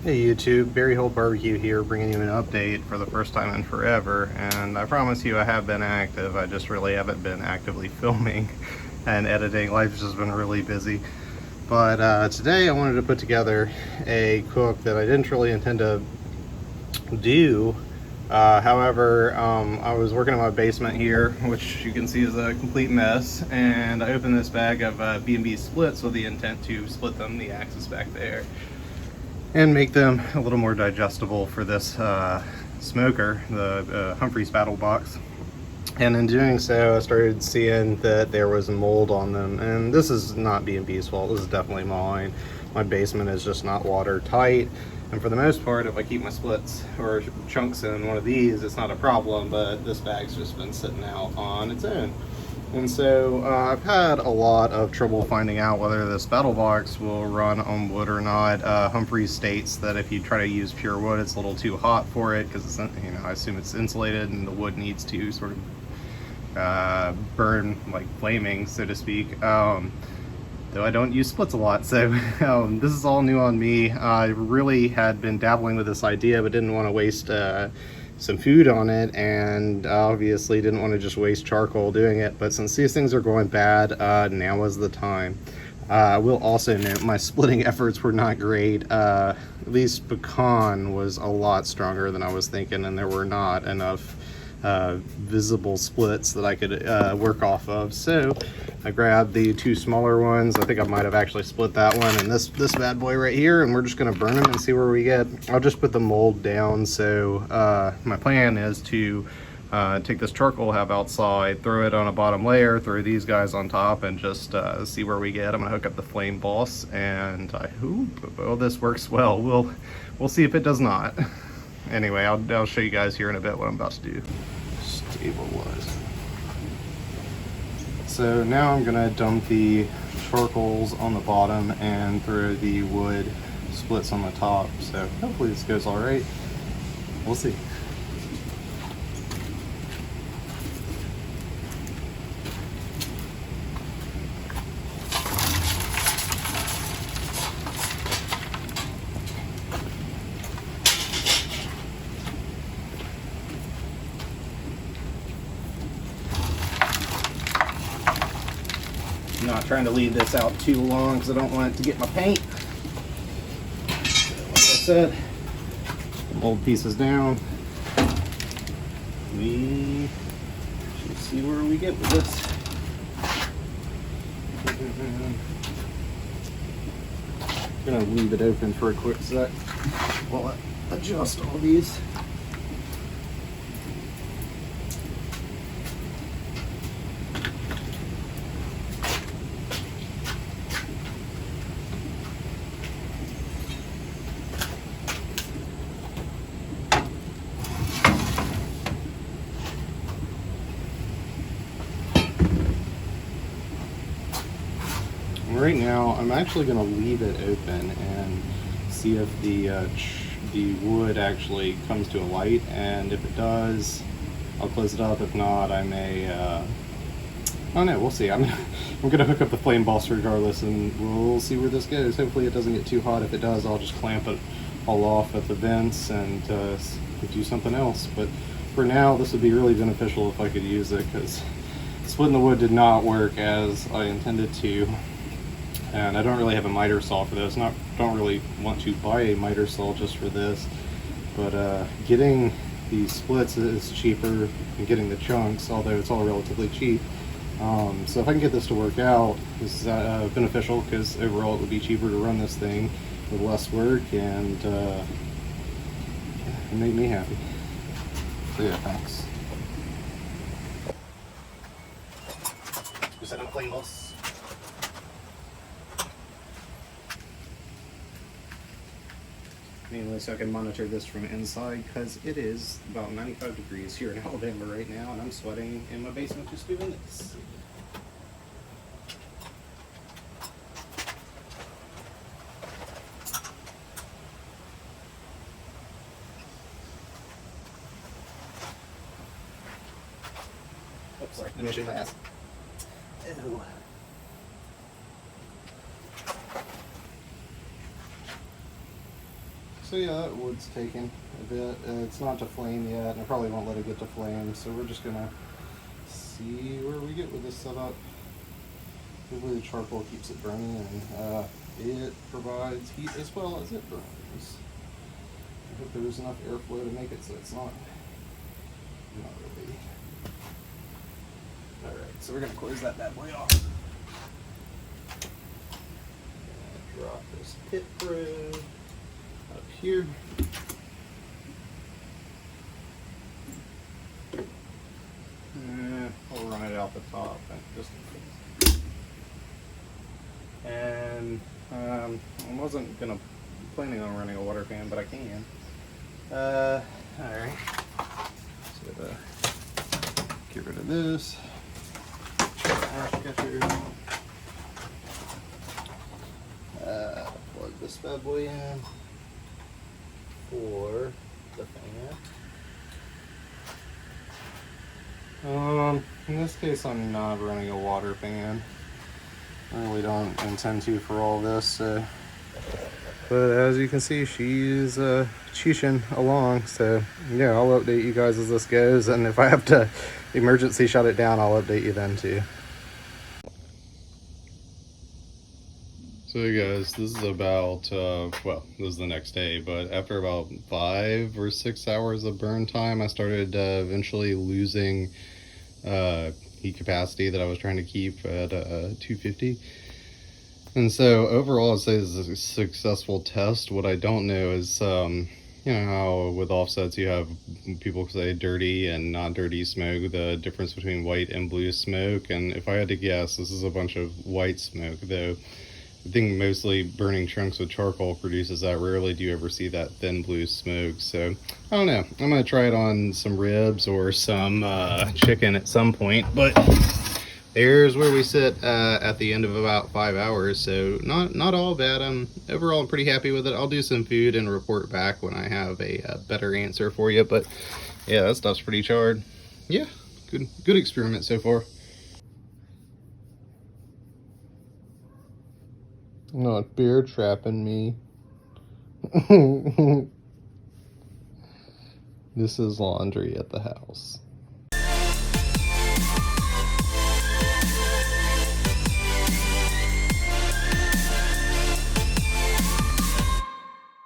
Hey YouTube, Berryhill BBQ here, bringing you an update for the first time in forever. And I promise you I have been active, I just really haven't been actively filming and editing. Life's just been really busy. But today I wanted to put together a cook that I didn't really intend to do. However, I was working in my basement here, which you can see is a complete mess, and I opened this bag of B&B splits with the intent to split them, the axis back there, and make them a little more digestible for this smoker, the Humphrey's battle box. And in doing so, I started seeing that there was mold on them, and this is not B&B's fault, this is definitely mine. My basement is just not watertight, and for the most part, if I keep my splits or chunks in one of these, it's not a problem, but this bag's just been sitting out on its own. And so I've had a lot of trouble finding out whether this battle box will run on wood or not. Humphrey states that if you try to use pure wood, it's a little too hot for it because, I assume it's insulated and the wood needs to sort of burn like flaming, so to speak. Though I don't use splits a lot, so this is all new on me. I really had been dabbling with this idea, but didn't want to waste some food on it, and obviously didn't want to just waste charcoal doing it. But since these things are going bad, now is the time. I will also note my splitting efforts were not great. At least pecan was a lot stronger than I was thinking, and there were not enough visible splits that I could work off of. So I grabbed the two smaller ones. I think I might have actually split that one and this bad boy right here, and we're just gonna burn them and see where we get. I'll just put the mold down. So my plan is to take this charcoal I have outside, throw it on a bottom layer, throw these guys on top, and just see where we get. I'm gonna hook up the flame boss, and I hope all this works well. We'll see if it does not. Anyway, I'll show you guys here in a bit what I'm about to do. Stabilize. So now I'm gonna dump the charcoals on the bottom and throw the wood splits on the top. So hopefully this goes all right. We'll see. I'm not trying to leave this out too long because I don't want it to get my paint. So, like I said, mold pieces down. We should see where we get with this. I'm gonna leave it open for a quick sec while I adjust all these. Right now, I'm actually going to leave it open and see if the wood actually comes to a light, and if it does, I'll close it up. If not, I may, oh no, we'll see. I'm going to hook up the flame boss regardless, and we'll see where this goes. Hopefully it doesn't get too hot. If it does, I'll just clamp it all off at the vents and do something else. But for now, this would be really beneficial if I could use it, because splitting the wood did not work as I intended to. And I don't really have a miter saw for this. Don't really want to buy a miter saw just for this. But getting these splits is cheaper than getting the chunks, although it's all relatively cheap. So if I can get this to work out, this is beneficial, because overall it would be cheaper to run this thing with less work, and it made me happy. So yeah, thanks. Just had a flame boss. Mainly so I can monitor this from inside, because it is about 95 degrees here in Alabama right now, and I'm sweating in my basement just doing this. Oops, sorry, let me show you my ass. Ew. So yeah, that wood's taking a bit. It's not to flame yet, and I probably won't let it get to flame, so we're just gonna see where we get with this setup. Hopefully the charcoal keeps it burning, and it provides heat as well as it burns. I hope there's enough airflow to make it so it's not really. Alright, so we're gonna close that bad boy off. Drop this pit through up here. And we'll run it out the top just in case. And I wasn't planning on running a water fan, but I can. Alright. So get rid of this. Plug this bad boy in for the fan. In this case, I'm not running a water fan. I really don't intend to for all this. But as you can see, she's cheeching along. So yeah, I'll update you guys as this goes, and if I have to emergency shut it down, I'll update you then too. So guys, this is about, well, this is the next day, but after about 5 or 6 hours of burn time, I started eventually losing heat capacity that I was trying to keep at 250. And so overall, I'd say this is a successful test. What I don't know is, you know how with offsets you have people say dirty and not dirty smoke, the difference between white and blue smoke. And if I had to guess, this is a bunch of white smoke, though I think mostly burning trunks with charcoal produces that. Rarely do you ever see that thin blue smoke. So I don't know, I'm gonna try it on some ribs or some chicken at some point. But there's where we sit at the end of about 5 hours. So not all bad. Overall I'm pretty happy with it. I'll do some food and report back when I have a better answer for you. But yeah, that stuff's pretty charred. Yeah, good experiment so far. Not bear trapping me. This is laundry at the house.